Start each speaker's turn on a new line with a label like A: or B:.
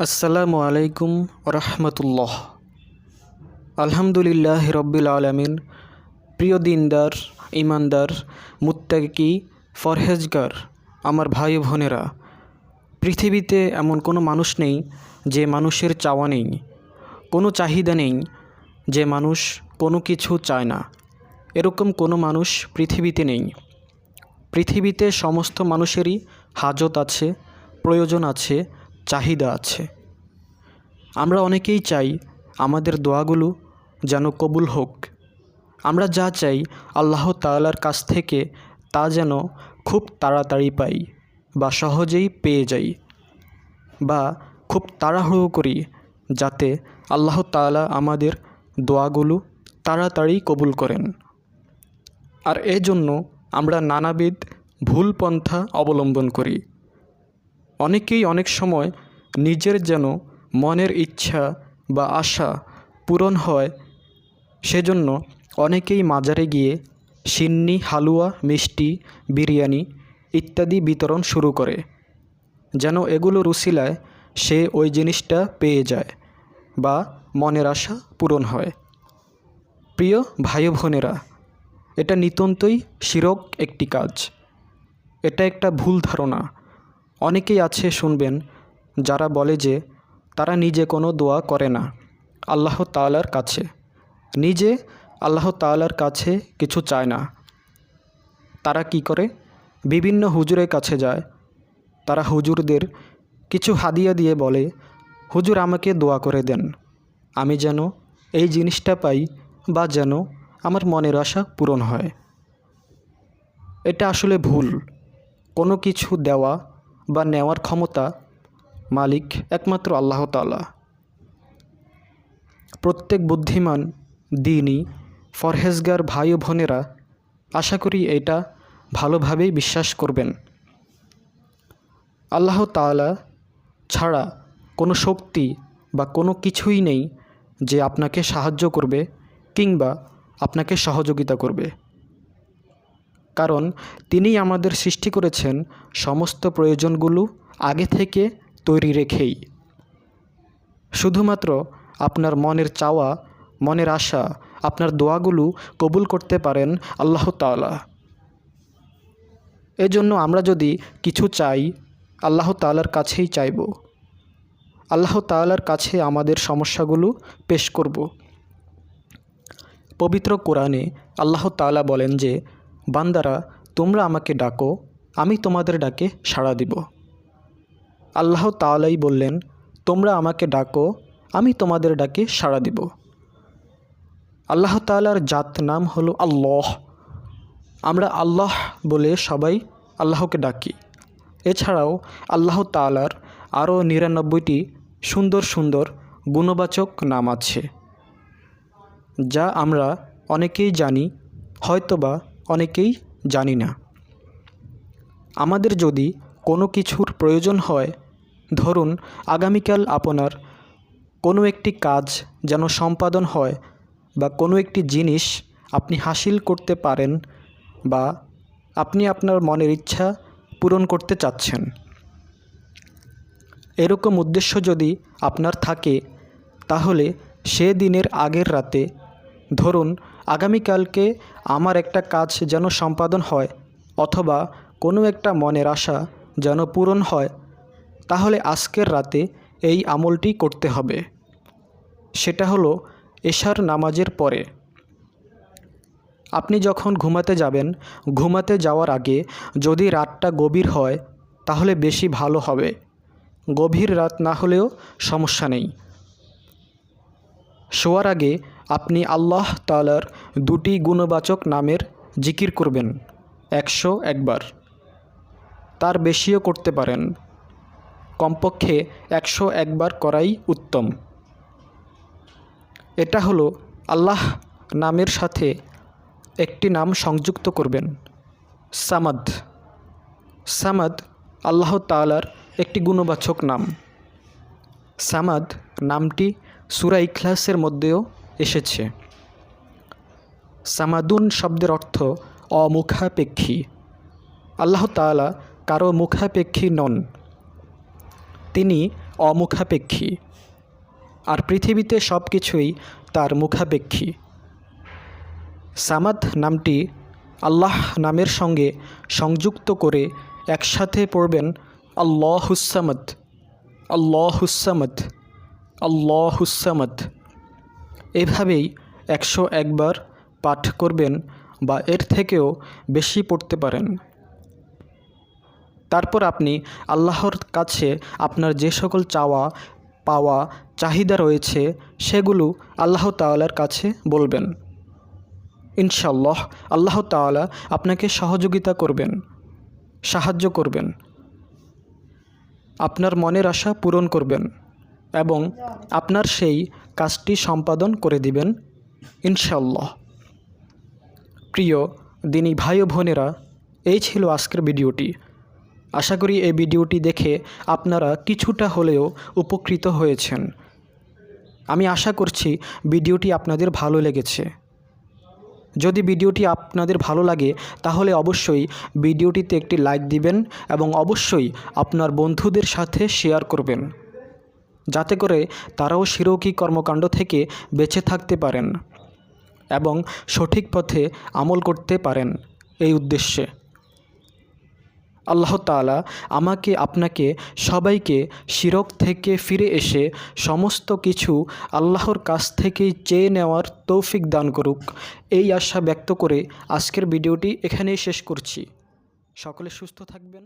A: আসসালামু আলাইকুম রহমতুল্লাহ। আলহামদুলিল্লাহ রব্বিল আলমিন। প্রিয় দিনদার, ইমানদার, মুত্তাকি, ফরহেজগার আমার ভাই বোনেরা, পৃথিবীতে এমন কোনো মানুষ নেই যে মানুষের চাওয়া নেই, কোনো চাহিদা নেই যে মানুষ কোনো কিছু চায় না। এরকম কোনো মানুষ পৃথিবীতে নেই। পৃথিবীতে সমস্ত মানুষেরই হাজত আছে, প্রয়োজন আছে, চাহিদা আছে। আমরা অনেকেই চাই আমাদের দোয়াগুলো যেন কবুল হোক। আমরা যা চাই আল্লাহ তাআলার কাছ থেকে তা যেন খুব তাড়াতাড়ি পাই বা সহজেই পেয়ে যাই, বা খুব তাড়াহুড়ো করি যাতে আল্লাহ তাআলা আমাদের দোয়াগুলো তাড়াতাড়ি কবুল করেন। আর এজন্য আমরা নানাবিধ ভুল পন্থা অবলম্বন করি। অনেকেই অনেক সময় নিজের যেন মনের ইচ্ছা বা আশা পূরণ হয় সেজন্য অনেকেই মাজারে গিয়ে সিন্নি, হালুয়া, মিষ্টি, বিরিয়ানি ইত্যাদি বিতরণ শুরু করে, যেন এগুলোর উসিলায় সে ওই জিনিসটা পেয়ে যায় বা মনের আশা পূরণ হয়। প্রিয় ভাই বোনেরা, এটা নিতান্তই শিরক একটি কাজ। এটা একটা ভুল ধারণা। অনেকেই আছে শুনবেন যারা বলে যে তারা নিজে কোনো দোয়া করে না আল্লাহ তাআলার কাছে, নিজে আল্লাহ তাআলার কাছে কিছু চায় না। তারা কি করে? বিভিন্ন হুজুরের কাছে যায়। তারা হুজুরদের কিছু হাদিয়া দিয়ে বলে, হুজুর আমাকে দোয়া করে দেন, আমি যেন এই জিনিসটা পাই বা যেন আমার মনের আশা পূরণ হয়। এটা আসলে ভুল। কোনো কিছু দেওয়া বা নেওয়ার ক্ষমতা মালিক একমাত্র আল্লাহ তাআলা। প্রত্যেক বুদ্ধিমান, দ্বীনি, ফরহেজগার ভাই ও বোনেরা আশা করি এটা ভালোভাবেই বিশ্বাস করবেন। আল্লাহ তাআলা ছাড়া কোনো শক্তি বা কোনো কিছুই নেই যে আপনাকে সাহায্য করবে কিংবা আপনাকে সহযোগিতা করবে। কারণ তিনিই আমাদের সৃষ্টি করেছেন সমস্ত প্রয়োজনগুলো আগে থেকে তৈরি রেখেই। শুধুমাত্র আপনার মনের চাওয়া, মনের আশা, আপনার দোয়াগুলো কবুল করতে পারেন আল্লাহ তাআলা। এজন্য আমরা যদি কিছু চাই আল্লাহ তাআলার কাছেই চাইব। আল্লাহ তাআলার কাছে আমাদের সমস্যাগুলো পেশ করব। পবিত্র কোরআনে আল্লাহ তাআলা বলেন যে, বান্দারা তোমরা আমাকে ডাকো, আমি তোমাদের ডাকে সাড়া দিব। আল্লাহ তাআলাই বললেন, তোমরা আমাকে ডাকো, আমি তোমাদের ডাকে সাড়া দিব। আল্লাহ তাআলার জাত নাম হলো আল্লাহ। আমরা আল্লাহ বলে সবাই আল্লাহকে ডাকি। এছাড়াও আল্লাহ তাআলার আরও ৯৯টি সুন্দর সুন্দর গুণবাচক নাম আছে, যা আমরা অনেকেই জানি, হয়তোবা অনেকেই জানি না। আমাদের যদি কোনো কিছুর প্রয়োজন হয়, ধরুন আগামীকাল আপনার কোনো একটি কাজ যেন সম্পাদন হয় বা কোনো একটি জিনিস আপনি হাসিল করতে পারেন বা আপনি আপনার মনের ইচ্ছা পূরণ করতে চাচ্ছেন, এরকম উদ্দেশ্য যদি আপনার থাকে, তাহলে সে দিনের আগের রাতে, ধরুন আগামীকালকে আমার একটা কাজ যেন সম্পাদন হয় অথবা কোনো একটা মনের আশা যেন পূরণ হয়, তাহলে আজকের রাতে এই আমলটি করতে হবে। সেটা হলো এশার নামাজের পরে। আপনি যখন ঘুমাতে যাবেন, ঘুমাতে যাওয়ার আগে যদি রাতটা গভীর হয় তাহলে বেশি ভালো হবে। গভীর রাত না হলেও সমস্যা নেই। শোয়ার আগে আপনি আল্লাহ তাআলার ২টি গুণবাচক নামের জিকির করবেন ১০১ বার। তার বেশিও করতে পারেন, কমপক্ষে ১০১ বার করাই উত্তম। এটা হলো আল্লাহ নামের সাথে একটি নাম সংযুক্ত করবেন, সামাদ। সামাদ আল্লাহ তাআলার একটি গুণবাচক নাম। সামাদ নামটি সূরা ইখলাসের মধ্যেও এসেছে। সামাদুন শব্দের অর্থ অমুখাপেক্ষী। আল্লাহ তাআলা কারো মুখাপেক্ষী নন। তিনি অমুখাপেক্ষী, আর পৃথিবীতে সব কিছুই তার মুখাপেক্ষী। সামাদ নামটি আল্লাহ নামের সঙ্গে সংযুক্ত করে একসাথে পড়বেন আল্লাহুস সামাদ, আল্লাহুস সামাদ, আল্লাহুস সামাদ। এভাবেই 101 বার পাঠ করবেন বা এর থেকেও বেশি পড়তে পারেন। তারপর আপনি আল্লাহর কাছে আপনার যে সকল চাওয়া পাওয়া চাহিদা রয়েছে সেগুলো আল্লাহ তাআলার কাছে বলবেন। ইনশাআল্লাহ আল্লাহ তাআলা আপনাকে সহযোগিতা করবেন, সাহায্য করবেন, আপনার মনের আশা পূরণ করবেন এবং আপনার সেই কাজটি সম্পাদন করে দিবেন ইনশাআল্লাহ। প্রিয় দিনী ভাই ও বোনেরা, এই ছিল আজকের ভিডিওটি। আশা করি এই ভিডিওটি দেখে আপনারা কিছুটা হলেও উপকৃত হয়েছেন। আমি আশা করছি ভিডিওটি আপনাদের ভালো লেগেছে। যদি ভিডিওটি আপনাদের ভালো লাগে তাহলে অবশ্যই ভিডিওটিতে একটি লাইক দিবেন এবং অবশ্যই আপনার বন্ধুদের সাথে শেয়ার করবেন, যাতে করে তারাও শিরকি কর্মকাণ্ড থেকে বেঁচে থাকতে পারেন এবং সঠিক পথে আমল করতে পারেন। এই উদ্দেশ্যে আল্লাহ তাআলা আমাকে আপনাকে সবাইকে শিরক থেকে ফিরে এসে সমস্ত কিছু আল্লাহর কাছ থেকেই চেয়ে নেওয়ার তৌফিক দান করুক, এই আশা ব্যক্ত করে আজকের ভিডিওটি এখানেই শেষ করছি। সকলে সুস্থ থাকবেন।